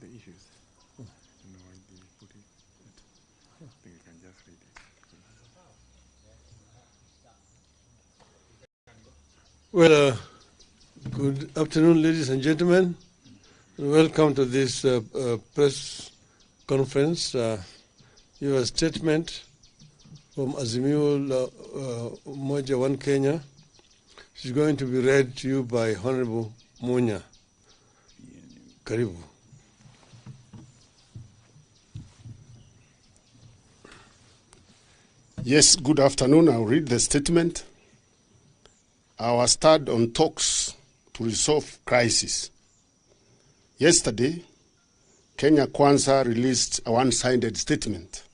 the issues. No, I didn't put it. I think you can just read it. Well, good afternoon, ladies and gentlemen. Welcome to this press conference. Your statement from Azimio Umoja One Kenya is going to be read to you by Honorable Munya. Karibu. Yes, good afternoon. I'll read the statement. Our stand on talks to resolve crisis. Yesterday, Kenya Kwanza released a one-sided statement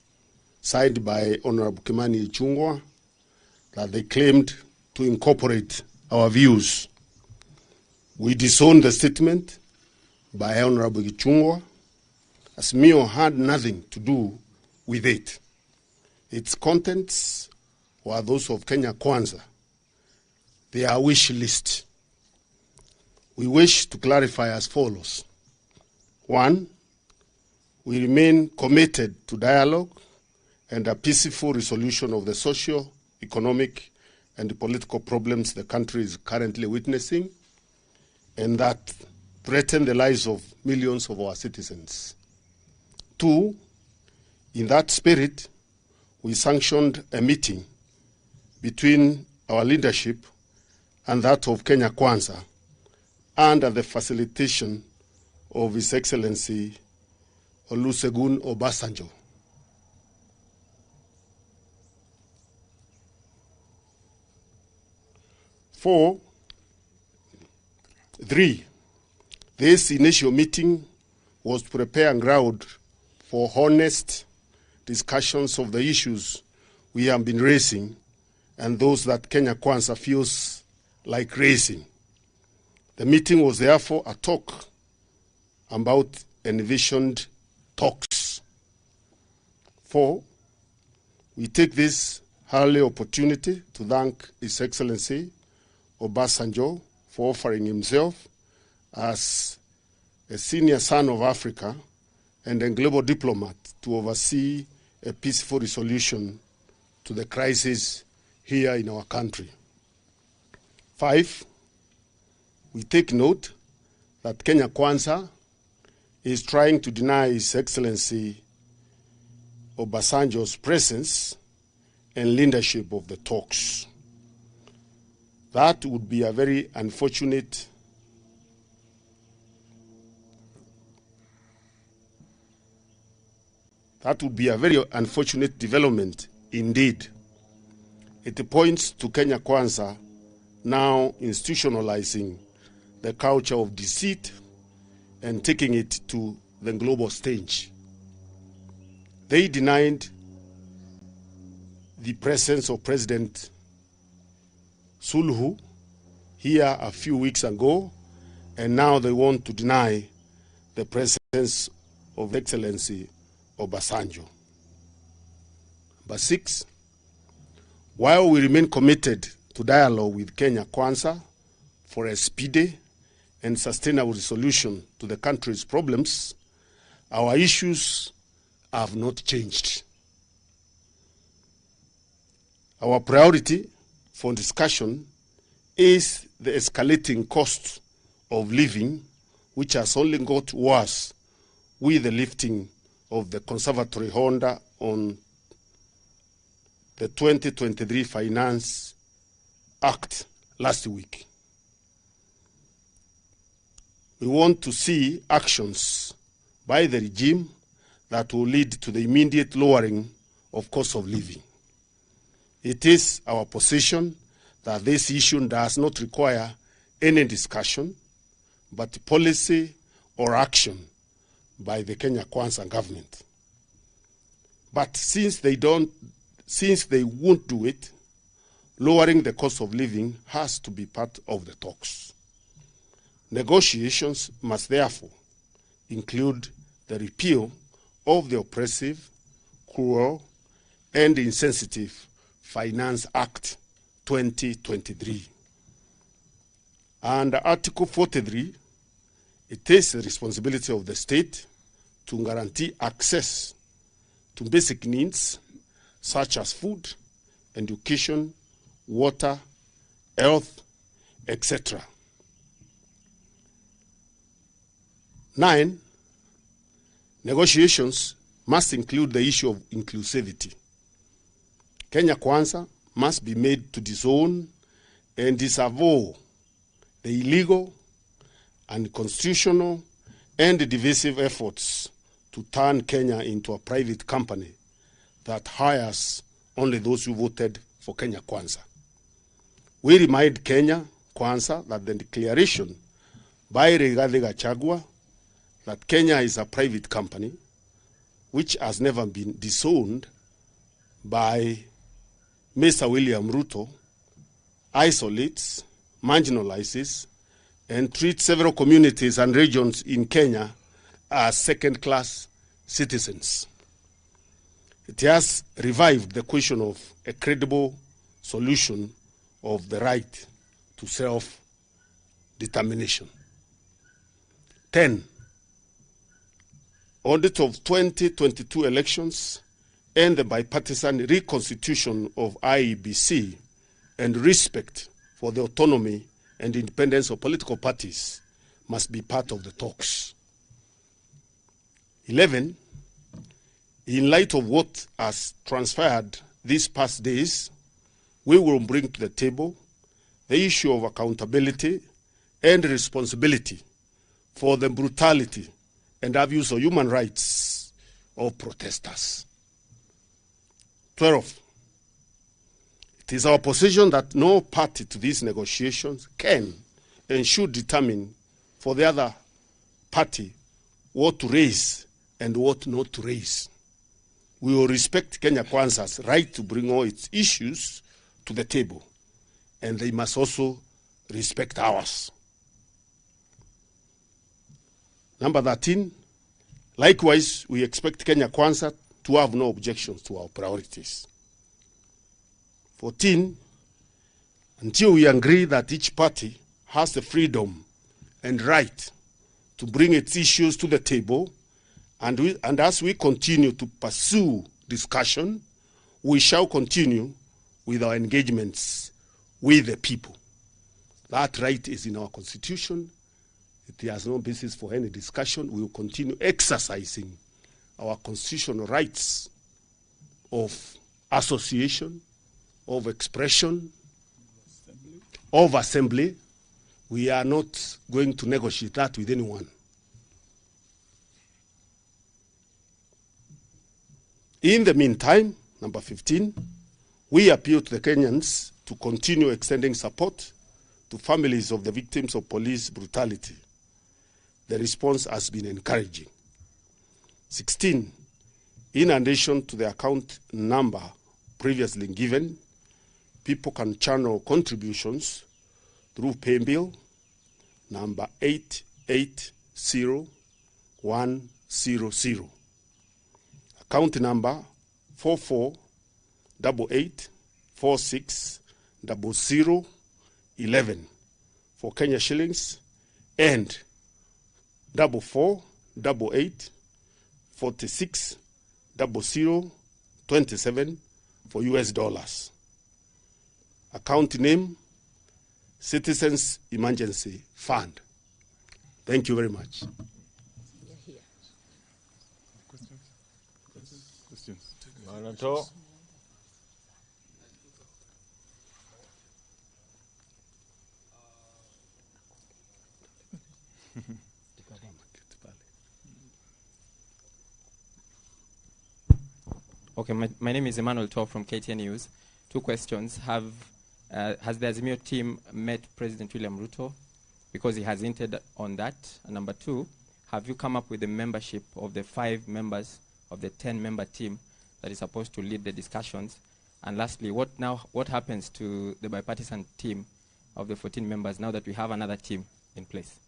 signed by Honorable Kimani Ichung'wah that they claimed to incorporate our views. We disowned the statement by Honorable Ichung'wah, as Mio had nothing to do with it. Its contents were those of Kenya Kwanza, their wish list. We wish to clarify as follows. 1, we remain committed to dialogue and a peaceful resolution of the social, economic, and political problems the country is currently witnessing and that threaten the lives of millions of our citizens. 2, in that spirit, we sanctioned a meeting between our leadership and that of Kenya Kwanza under the facilitation of His Excellency Olusegun Obasanjo. 3, this initial meeting was to prepare ground for honest discussions of the issues we have been raising and those that Kenya Kwanza feels like raising. The meeting was therefore a talk about envisioned talks. 4, we take this early opportunity to thank His Excellency Obasanjo for offering himself as a senior son of Africa and a global diplomat to oversee a peaceful resolution to the crisis here in our country. 5, we take note that Kenya Kwanza is trying to deny His Excellency Obasanjo's presence and leadership of the talks. That would be a very unfortunate development indeed. It points to Kenya Kwanza now institutionalizing the culture of deceit and taking it to the global stage. They denied the presence of President Suluhu here a few weeks ago, and now they want to deny the presence of Excellency Obasanjo. Number 6, while we remain committed to dialogue with Kenya Kwanza for a speedy and sustainable resolution to the country's problems, our issues have not changed. Our priority for discussion is the escalating cost of living, which has only got worse with the lifting of the conservatory order on the 2023 Finance Act last week. We want to see actions by the regime that will lead to the immediate lowering of cost of living. It is our position that this issue does not require any discussion, but policy or action by the Kenya Kwanza government. But since they won't do it, lowering the cost of living has to be part of the talks. Negotiations must therefore include the repeal of the oppressive, cruel, and insensitive Finance Act 2023. Under Article 43, it is the responsibility of the state to guarantee access to basic needs such as food, education, water, health, etc. 9, negotiations must include the issue of inclusivity. Kenya Kwanza must be made to disown and disavow the illegal, unconstitutional, and divisive efforts to turn Kenya into a private company that hires only those who voted for Kenya Kwanza. We remind Kenya Kwanza that the declaration by Rigathi Gachagua that Kenya is a private company, which has never been disowned by Mr. William Ruto, isolates, marginalizes, and treats several communities and regions in Kenya as second-class citizens. It has revived the question of a credible solution of the right to self-determination. 10, audit of 2022 elections and the bipartisan reconstitution of IEBC and respect for the autonomy and independence of political parties must be part of the talks. 11, in light of what has transpired these past days, we will bring to the table the issue of accountability and responsibility for the brutality and abuse of human rights of protesters. 12, it is our position that no party to these negotiations can and should determine for the other party what to raise and what not to raise. We will respect Kenya Kwanza's right to bring all its issues to the table, and they must also respect ours. Number 13, likewise, we expect Kenya Kwanza to have no objections to our priorities. 14, until we agree that each party has the freedom and right to bring its issues to the table, and as we continue to pursue discussion, we shall continue with our engagements with the people. That right is in our constitution. It has no basis for any discussion. We will continue exercising our constitutional rights of association, of expression, of assembly. We are not going to negotiate that with anyone. In the meantime, number 15, we appeal to the Kenyans to continue extending support to families of the victims of police brutality. The response has been encouraging. 16, in addition to the account number previously given, people can channel contributions through paybill number 880100. Account number 4488460011 for Kenya shillings and 4488460027 for US dollars. Account name, Citizens Emergency Fund. Thank you very much. Questions? Manato. Okay, my name is Emmanuel Tov from KTN News. 2 questions. Has the Azimio team met President William Ruto? Because he has hinted on that. And number 2, have you come up with the membership of the 5 members of the 10-member team that is supposed to lead the discussions? And lastly, what happens to the bipartisan team of the 14 members now that we have another team in place?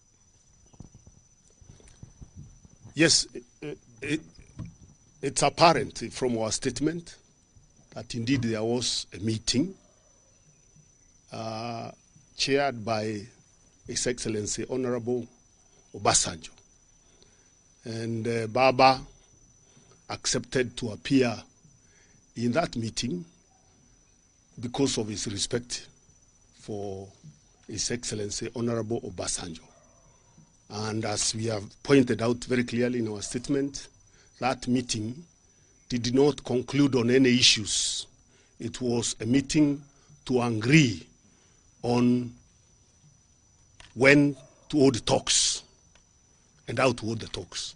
Yes, it's apparent from our statement that indeed there was a meeting chaired by His Excellency Honorable Obasanjo. And Baba accepted to appear in that meeting because of his respect for His Excellency Honorable Obasanjo. And as we have pointed out very clearly in our statement, that meeting did not conclude on any issues. It was a meeting to agree on when to hold the talks and how to hold the talks.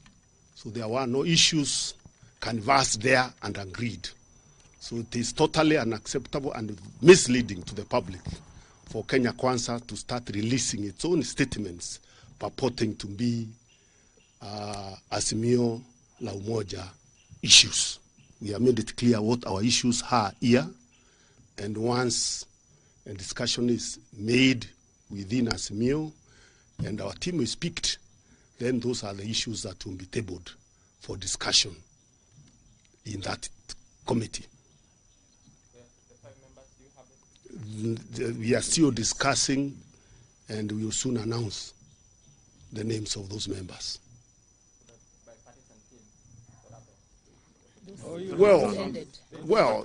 So there were no issues canvassed there and agreed. So it is totally unacceptable and misleading to the public for Kenya Kwanza to start releasing its own statements purporting to be Azimio la Umoja issues. We have made it clear what our issues are here, and once a discussion is made within Azimio and our team is picked, then those are the issues that will be tabled for discussion in that committee. We are still discussing, and we will soon announce the names of those members. Well,